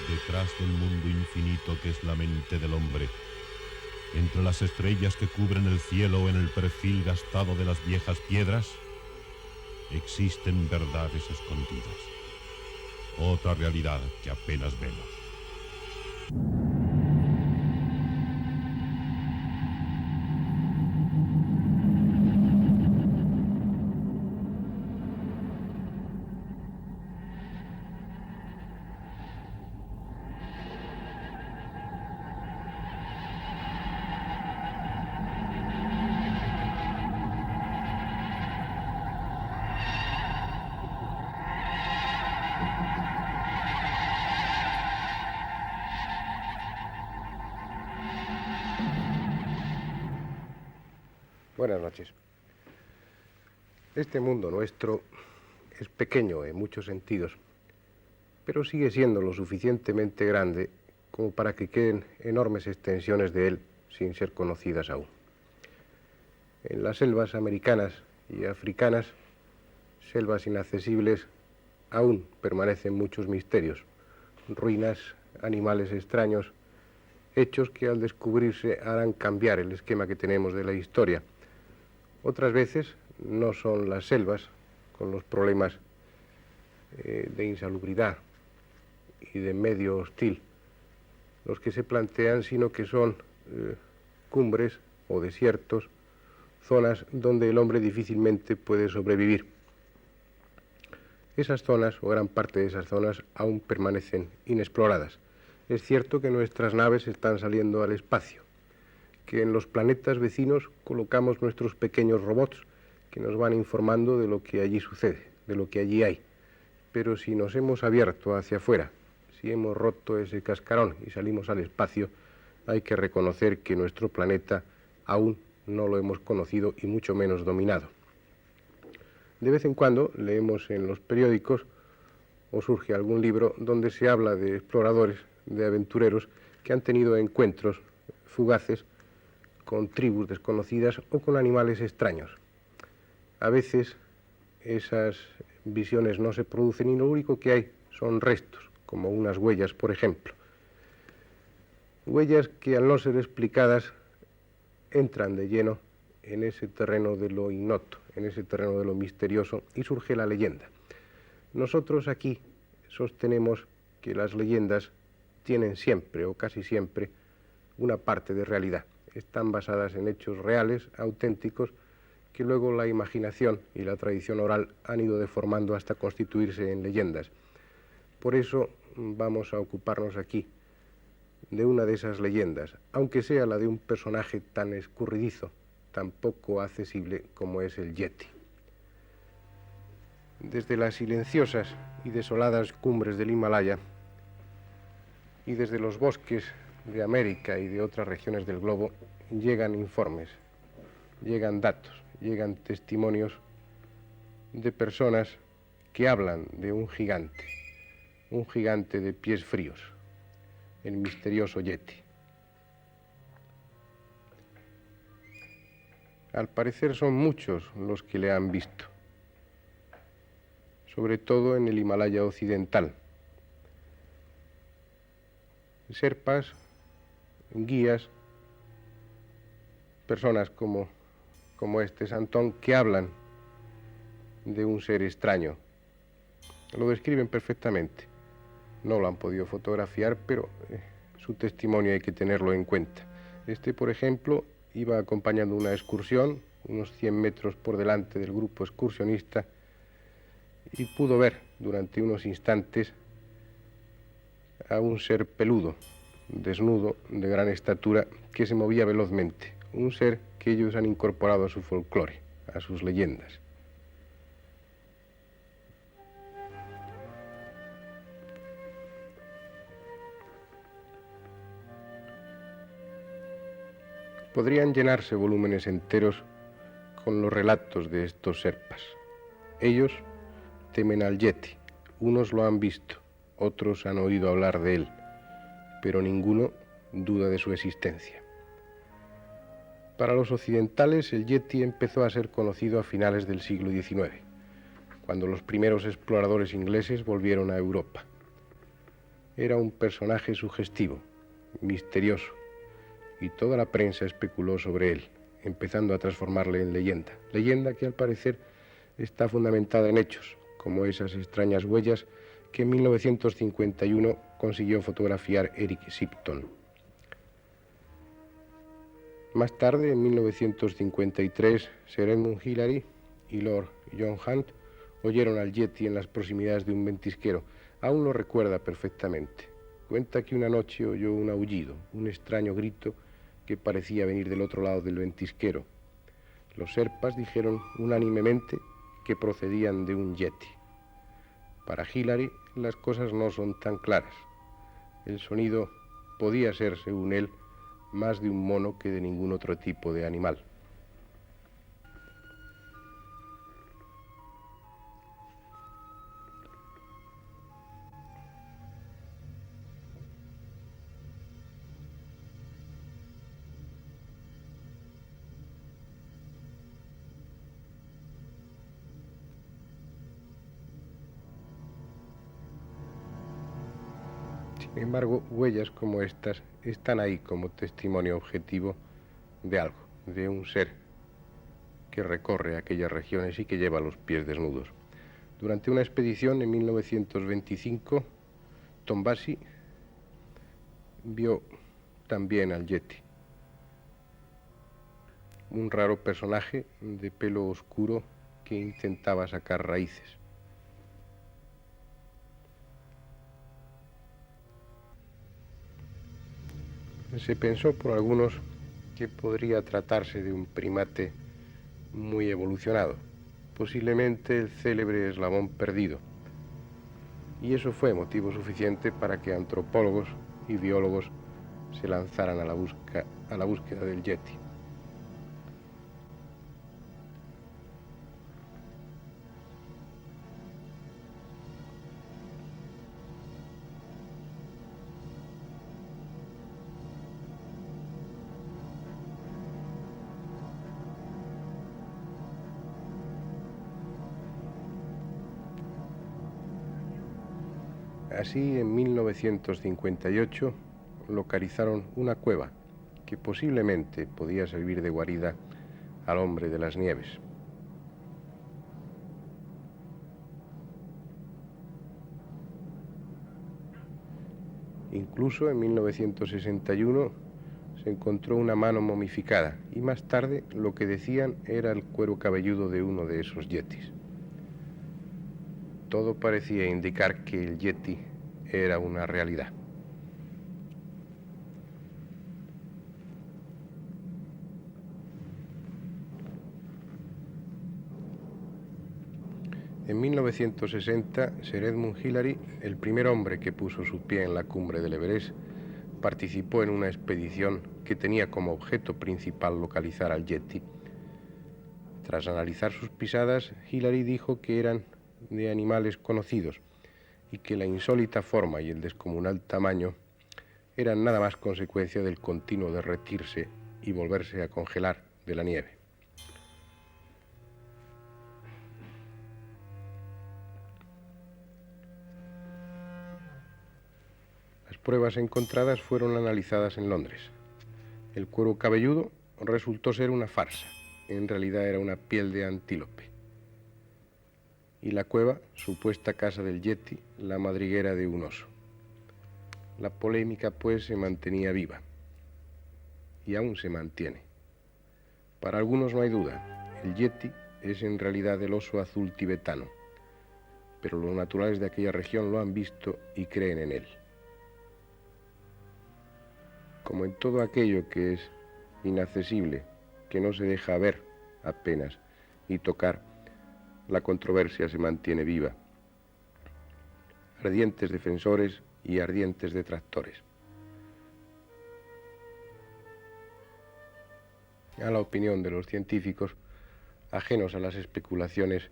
Detrás del mundo infinito que es la mente del hombre, entre las estrellas que cubren el cielo o en el perfil gastado de las viejas piedras, existen verdades escondidas, otra realidad que apenas vemos. Buenas noches. Este mundo nuestro es pequeño en muchos sentidos, pero sigue siendo lo suficientemente grande como para que queden enormes extensiones de él sin ser conocidas aún. En las selvas americanas y africanas, selvas inaccesibles, aún permanecen muchos misterios, ruinas, animales extraños, hechos que al descubrirse harán cambiar el esquema que tenemos de la historia. Otras veces no son las selvas, con los problemas de insalubridad y de medio hostil, los que se plantean, sino que son cumbres o desiertos, zonas donde el hombre difícilmente puede sobrevivir. Esas zonas, o gran parte de esas zonas, aún permanecen inexploradas. Es cierto que nuestras naves están saliendo al espacio, que en los planetas vecinos colocamos nuestros pequeños robots que nos van informando de lo que allí sucede, de lo que allí hay. Pero si nos hemos abierto hacia afuera, si hemos roto ese cascarón y salimos al espacio, hay que reconocer que nuestro planeta aún no lo hemos conocido y mucho menos dominado. De vez en cuando leemos en los periódicos o surge algún libro donde se habla de exploradores, de aventureros que han tenido encuentros fugaces con tribus desconocidas o con animales extraños. A veces esas visiones no se producen y lo único que hay son restos, como unas huellas, por ejemplo. Huellas que al no ser explicadas entran de lleno en ese terreno de lo ignoto, en ese terreno de lo misterioso y surge la leyenda. Nosotros aquí sostenemos que las leyendas tienen siempre o casi siempre una parte de realidad. Están basadas en hechos reales, auténticos, que luego la imaginación y la tradición oral han ido deformando hasta constituirse en leyendas. Por eso vamos a ocuparnos aquí de una de esas leyendas, aunque sea la de un personaje tan escurridizo, tan poco accesible como es el Yeti. Desde las silenciosas y desoladas cumbres del Himalaya y desde los bosques de América y de otras regiones del globo llegan informes, llegan datos, llegan testimonios de personas que hablan de un gigante de pies fríos, el misterioso Yeti. Al parecer son muchos los que le han visto, sobre todo en el Himalaya occidental. Sherpas, guías, personas como este Santón, que hablan de un ser extraño. Lo describen perfectamente. No lo han podido fotografiar, pero su testimonio hay que tenerlo en cuenta. Este, por ejemplo, iba acompañando una excursión, unos 100 metros por delante del grupo excursionista, y pudo ver durante unos instantes a un ser peludo, desnudo, de gran estatura, que se movía velozmente. Un ser que ellos han incorporado a su folclore, a sus leyendas. Podrían llenarse volúmenes enteros con los relatos de estos Sherpas. Ellos temen al Yeti. Unos lo han visto, otros han oído hablar de él, pero ninguno duda de su existencia. Para los occidentales, el Yeti empezó a ser conocido a finales del siglo XIX, cuando los primeros exploradores ingleses volvieron a Europa. Era un personaje sugestivo, misterioso, y toda la prensa especuló sobre él, empezando a transformarle en leyenda. Leyenda que al parecer está fundamentada en hechos, como esas extrañas huellas que en 1951 consiguió fotografiar Eric Shipton. Más tarde, en 1953, Sir Edmund Hillary y Lord John Hunt oyeron al Yeti en las proximidades de un ventisquero. Aún lo recuerda perfectamente. Cuenta que una noche oyó un aullido, un extraño grito que parecía venir del otro lado del ventisquero. Los Sherpas dijeron unánimemente que procedían de un Yeti. Para Hillary, las cosas no son tan claras. El sonido podía ser, según él, más de un mono que de ningún otro tipo de animal. Sin embargo, huellas como estas están ahí como testimonio objetivo de algo, de un ser que recorre aquellas regiones y que lleva los pies desnudos. Durante una expedición en 1925, Tom Bassi vio también al Yeti, un raro personaje de pelo oscuro que intentaba sacar raíces. Se pensó por algunos que podría tratarse de un primate muy evolucionado, posiblemente el célebre eslabón perdido. Y eso fue motivo suficiente para que antropólogos y biólogos se lanzaran a la búsqueda del Yeti. Así, en 1958, localizaron una cueva que posiblemente podía servir de guarida al hombre de las nieves. Incluso en 1961 se encontró una mano momificada y más tarde lo que decían era el cuero cabelludo de uno de esos yetis. Todo parecía indicar que el Yeti era una realidad. En 1960, Sir Edmund Hillary, el primer hombre que puso su pie en la cumbre del Everest, participó en una expedición que tenía como objeto principal localizar al Yeti. Tras analizar sus pisadas, Hillary dijo que eran de animales conocidos y que la insólita forma y el descomunal tamaño eran nada más consecuencia del continuo derretirse y volverse a congelar de la nieve. Las pruebas encontradas fueron analizadas en Londres. El cuero cabelludo resultó ser una farsa. En realidad era una piel de antílope. Y la cueva, supuesta casa del Yeti, la madriguera de un oso. La polémica, pues, se mantenía viva. Y aún se mantiene. Para algunos no hay duda, el Yeti es en realidad el oso azul tibetano. Pero los naturales de aquella región lo han visto y creen en él. Como en todo aquello que es inaccesible, que no se deja ver apenas y tocar, la controversia se mantiene viva. Ardientes defensores y ardientes detractores. A la opinión de los científicos, ajenos a las especulaciones,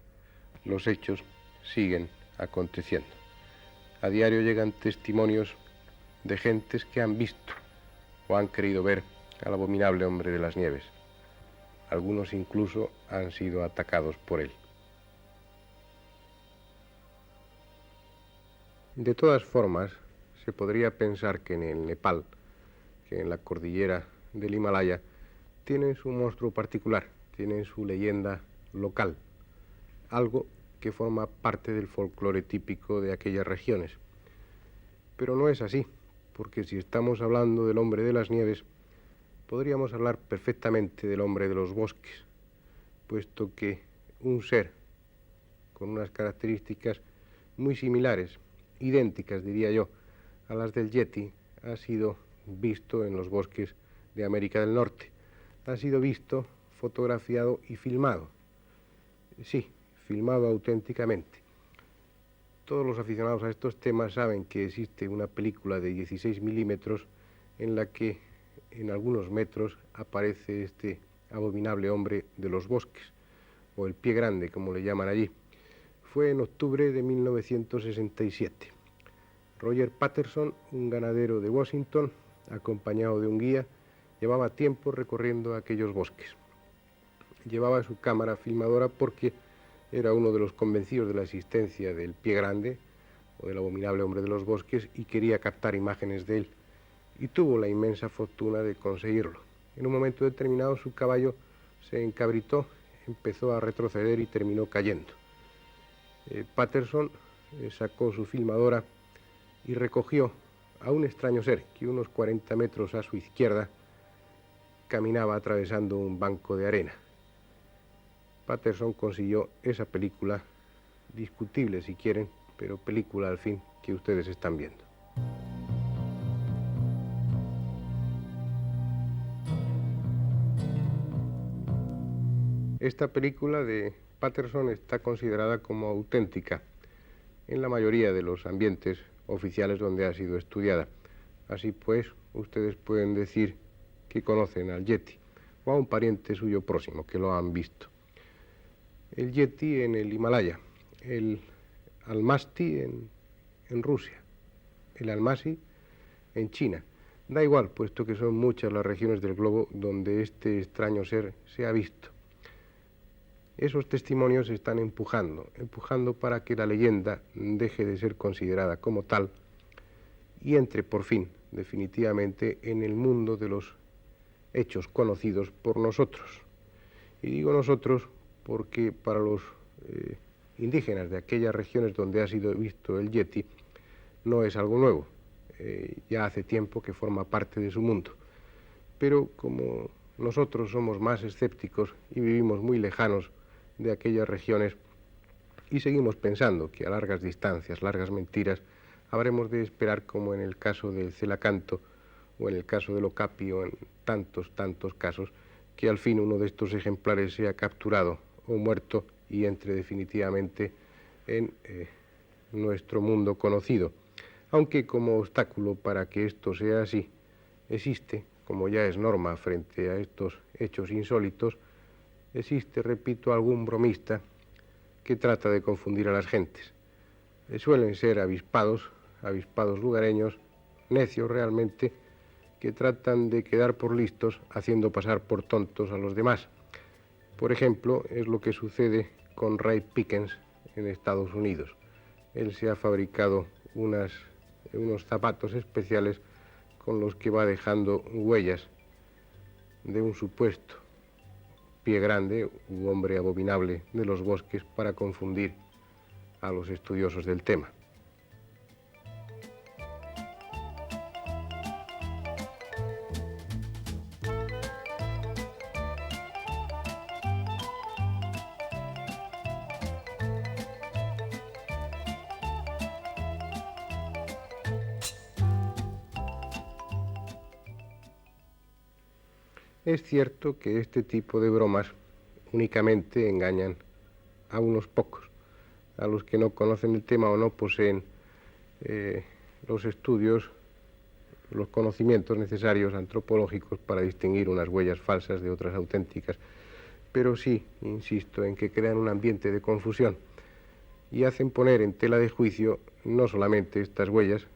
los hechos siguen aconteciendo. A diario llegan testimonios de gentes que han visto o han querido ver al abominable hombre de las nieves. Algunos incluso han sido atacados por él. De todas formas, se podría pensar que en el Nepal, que en la cordillera del Himalaya, tienen su monstruo particular, tienen su leyenda local, algo que forma parte del folclore típico de aquellas regiones. Pero no es así, porque si estamos hablando del hombre de las nieves, podríamos hablar perfectamente del hombre de los bosques, puesto que un ser con unas características muy similares, idénticas diría yo, a las del Yeti, ha sido visto en los bosques de América del Norte. Ha sido visto, fotografiado y filmado. Sí, filmado auténticamente. Todos los aficionados a estos temas saben que existe una película de 16 milímetros en la que en algunos metros aparece este abominable hombre de los bosques, o el pie grande, como le llaman allí. Fue en octubre de 1967. Roger Patterson, un ganadero de Washington, acompañado de un guía, llevaba tiempo recorriendo aquellos bosques. Llevaba su cámara filmadora porque era uno de los convencidos de la existencia del pie grande, o del abominable hombre de los bosques, y quería captar imágenes de él. Y tuvo la inmensa fortuna de conseguirlo. En un momento determinado su caballo se encabritó, empezó a retroceder y terminó cayendo. Patterson sacó su filmadora y recogió a un extraño ser que unos 40 metros a su izquierda caminaba atravesando un banco de arena. Patterson consiguió esa película, discutible si quieren, pero película al fin que ustedes están viendo. Esta película de Patterson está considerada como auténtica en la mayoría de los ambientes oficiales donde ha sido estudiada. Así pues, ustedes pueden decir que conocen al Yeti o a un pariente suyo próximo que lo han visto. El Yeti en el Himalaya, el Almasti en Rusia, el Almasi en China. Da igual, puesto que son muchas las regiones del globo donde este extraño ser se ha visto. Esos testimonios están empujando para que la leyenda deje de ser considerada como tal y entre por fin, definitivamente, en el mundo de los hechos conocidos por nosotros. Y digo nosotros porque para los indígenas de aquellas regiones donde ha sido visto el Yeti no es algo nuevo, ya hace tiempo que forma parte de su mundo. Pero como nosotros somos más escépticos y vivimos muy lejanos de aquellas regiones y seguimos pensando que a largas distancias, largas mentiras, habremos de esperar, como en el caso del celacanto o en el caso del okapi o en tantos casos, que al fin uno de estos ejemplares sea capturado o muerto y entre definitivamente en nuestro mundo conocido. Aunque como obstáculo para que esto sea así, existe, como ya es norma frente a estos hechos insólitos, existe, repito, algún bromista que trata de confundir a las gentes. Suelen ser avispados lugareños, necios realmente, que tratan de quedar por listos haciendo pasar por tontos a los demás. Por ejemplo, es lo que sucede con Ray Pickens en Estados Unidos. Él se ha fabricado unos zapatos especiales con los que va dejando huellas de un supuesto pie grande u hombre abominable de los bosques para confundir a los estudiosos del tema. Es cierto que este tipo de bromas únicamente engañan a unos pocos, a los que no conocen el tema o no poseen los estudios, los conocimientos necesarios antropológicos para distinguir unas huellas falsas de otras auténticas. Pero sí, insisto, en que crean un ambiente de confusión y hacen poner en tela de juicio no solamente estas huellas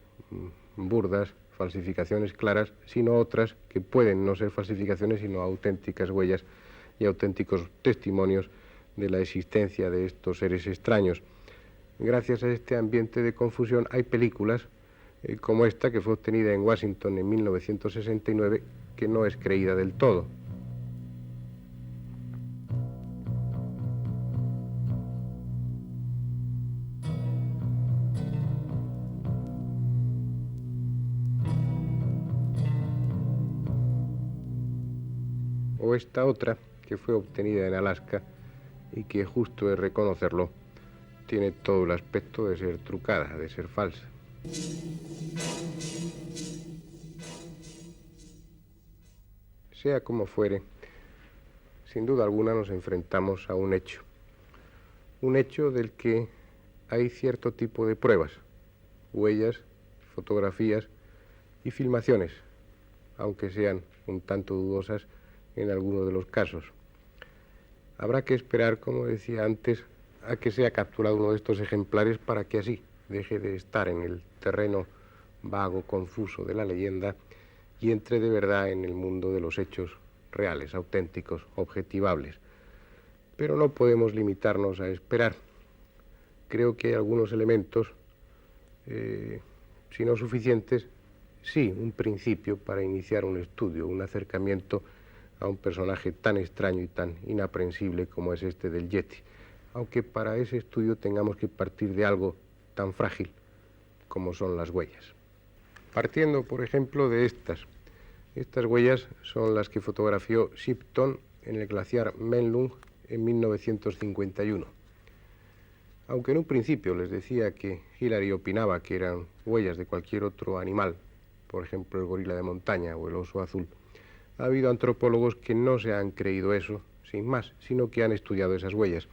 burdas, falsificaciones claras, sino otras que pueden no ser falsificaciones, sino auténticas huellas y auténticos testimonios de la existencia de estos seres extraños. Gracias a este ambiente de confusión hay películas como esta que fue obtenida en Washington en 1969, que no es creída del todo. O esta otra, que fue obtenida en Alaska y que, justo es reconocerlo, tiene todo el aspecto de ser trucada, de ser falsa. Sea como fuere, sin duda alguna nos enfrentamos a un hecho del que hay cierto tipo de pruebas, huellas, fotografías y filmaciones, aunque sean un tanto dudosas en algunos de los casos. Habrá que esperar, como decía antes, a que sea capturado uno de estos ejemplares para que así deje de estar en el terreno vago, confuso de la leyenda y entre de verdad en el mundo de los hechos reales, auténticos, objetivables. Pero no podemos limitarnos a esperar. Creo que hay algunos elementos, si no suficientes, sí, un principio para iniciar un estudio, un acercamiento a un personaje tan extraño y tan inaprensible como es este del Yeti, aunque para ese estudio tengamos que partir de algo tan frágil como son las huellas. Partiendo, por ejemplo, de estas huellas son las que fotografió Shipton en el glaciar Menlung en 1951. Aunque en un principio les decía que Hillary opinaba que eran huellas de cualquier otro animal, por ejemplo el gorila de montaña o el oso azul, ha habido antropólogos que no se han creído eso, sin más, sino que han estudiado esas huellas.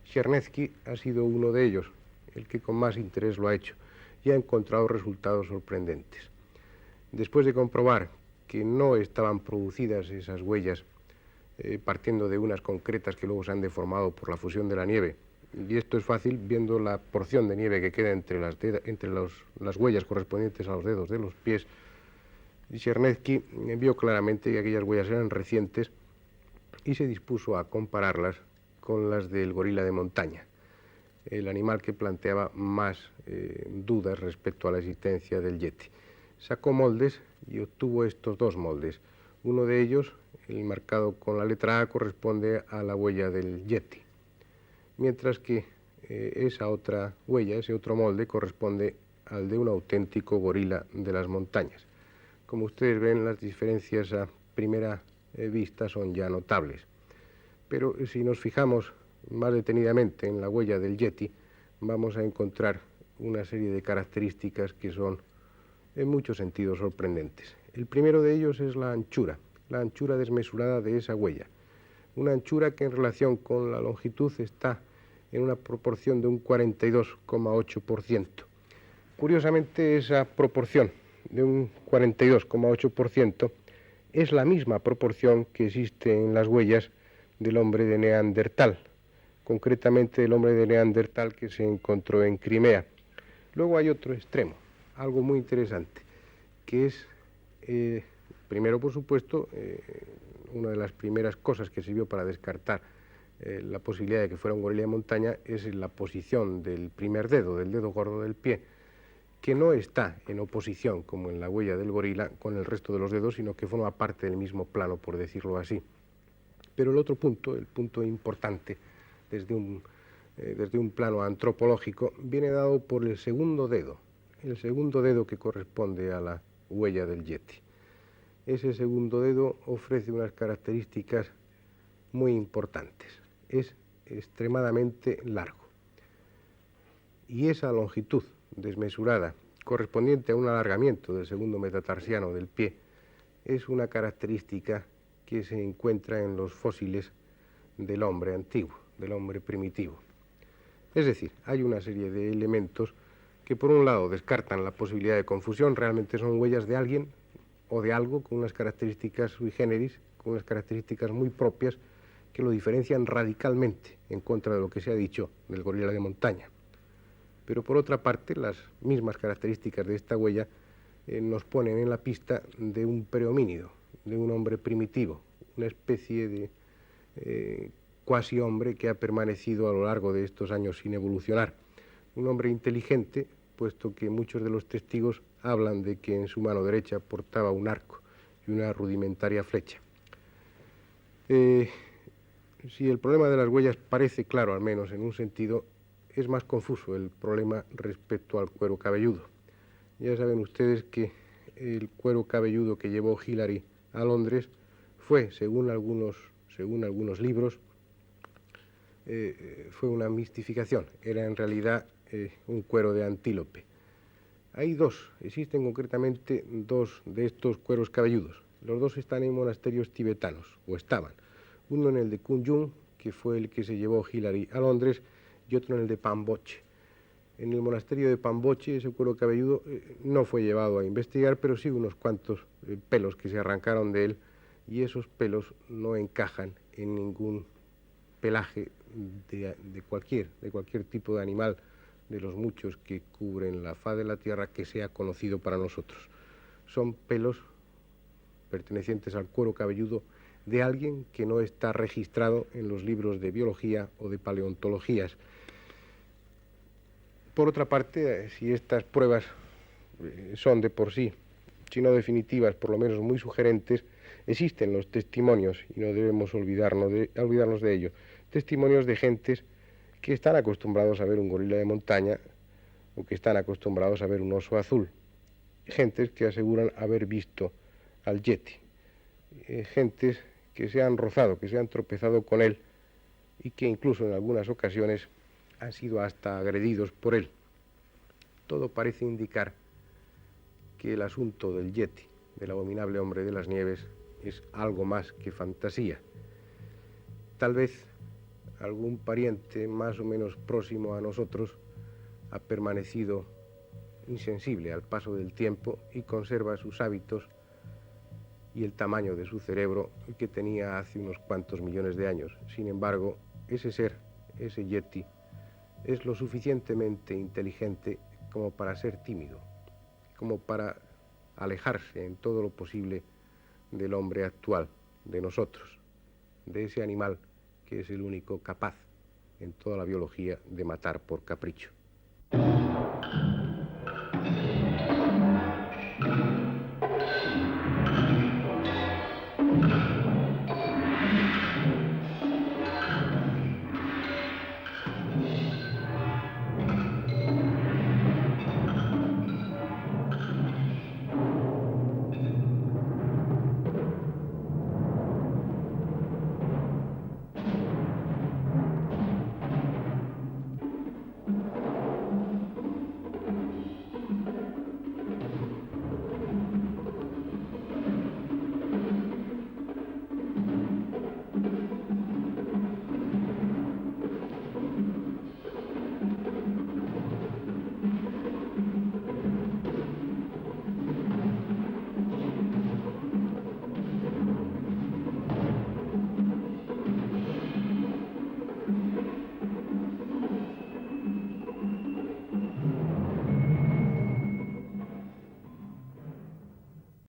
Chernevsky ha sido uno de ellos, el que con más interés lo ha hecho, y ha encontrado resultados sorprendentes. Después de comprobar que no estaban producidas esas huellas partiendo de unas concretas que luego se han deformado por la fusión de la nieve, y esto es fácil viendo la porción de nieve que queda entre las huellas correspondientes a los dedos de los pies, Chernevsky vio claramente que aquellas huellas eran recientes y se dispuso a compararlas con las del gorila de montaña, el animal que planteaba más dudas respecto a la existencia del Yeti. Sacó moldes y obtuvo estos dos moldes. Uno de ellos, el marcado con la letra A, corresponde a la huella del Yeti, mientras que esa otra huella, ese otro molde, corresponde al de un auténtico gorila de las montañas. Como ustedes ven, las diferencias a primera vista son ya notables. Pero si nos fijamos más detenidamente en la huella del Yeti, vamos a encontrar una serie de características que son en muchos sentidos sorprendentes. El primero de ellos es la anchura desmesurada de esa huella. Una anchura que en relación con la longitud está en una proporción de un 42,8%. Curiosamente, esa proporción de un 42,8% es la misma proporción que existe en las huellas del hombre de Neandertal, concretamente el hombre de Neandertal que se encontró en Crimea. Luego hay otro extremo, algo muy interesante, que es, primero por supuesto, una de las primeras cosas que sirvió para descartar la posibilidad de que fuera un gorila de montaña es la posición del primer dedo, del dedo gordo del pie, que no está en oposición, como en la huella del gorila, con el resto de los dedos, sino que forma parte del mismo plano, por decirlo así. Pero el otro punto, el punto importante desde un plano antropológico, viene dado por el segundo dedo que corresponde a la huella del Yeti. Ese segundo dedo ofrece unas características muy importantes. Es extremadamente largo. Y esa longitud desmesurada, correspondiente a un alargamiento del segundo metatarsiano del pie, es una característica que se encuentra en los fósiles del hombre antiguo, del hombre primitivo. Es decir, hay una serie de elementos que por un lado descartan la posibilidad de confusión, realmente son huellas de alguien o de algo con unas características sui generis, con unas características muy propias que lo diferencian radicalmente en contra de lo que se ha dicho del gorila de montaña. Pero por otra parte, las mismas características de esta huella nos ponen en la pista de un prehomínido, de un hombre primitivo, una especie de cuasi hombre que ha permanecido a lo largo de estos años sin evolucionar. Un hombre inteligente, puesto que muchos de los testigos hablan de que en su mano derecha portaba un arco y una rudimentaria flecha. Si el problema de las huellas parece claro, al menos en un sentido, es más confuso el problema respecto al cuero cabelludo. Ya saben ustedes que el cuero cabelludo que llevó Hillary a Londres fue, según algunos libros, fue una mistificación. Era en realidad un cuero de antílope. Existen concretamente dos de estos cueros cabelludos. Los dos están en monasterios tibetanos, o estaban. Uno en el de Kunjung, que fue el que se llevó Hillary a Londres, y otro en el de Pamboche. En el monasterio de Pamboche, ese cuero cabelludo no fue llevado a investigar, pero sí unos cuantos pelos que se arrancaron de él, y esos pelos no encajan en ningún pelaje de cualquier tipo de animal, de los muchos que cubren la faz de la tierra, que sea conocido para nosotros. Son pelos pertenecientes al cuero cabelludo de alguien que no está registrado en los libros de biología o de paleontologías. Por otra parte, si estas pruebas son de por sí, si no definitivas, por lo menos muy sugerentes, existen los testimonios, y no debemos olvidarnos de ello, testimonios de gentes que están acostumbrados a ver un gorila de montaña o que están acostumbrados a ver un oso azul, gentes que aseguran haber visto al yeti, gentes que se han rozado, que se han tropezado con él y que incluso en algunas ocasiones han sido hasta agredidos por él. Todo parece indicar que el asunto del yeti, del abominable hombre de las nieves, es algo más que fantasía. Tal vez algún pariente más o menos próximo a nosotros ha permanecido insensible al paso del tiempo y conserva sus hábitos y el tamaño de su cerebro que tenía hace unos cuantos millones de años. Sin embargo, ese ser, ese yeti, es lo suficientemente inteligente como para ser tímido, como para alejarse en todo lo posible del hombre actual, de nosotros, de ese animal que es el único capaz en toda la biología de matar por capricho.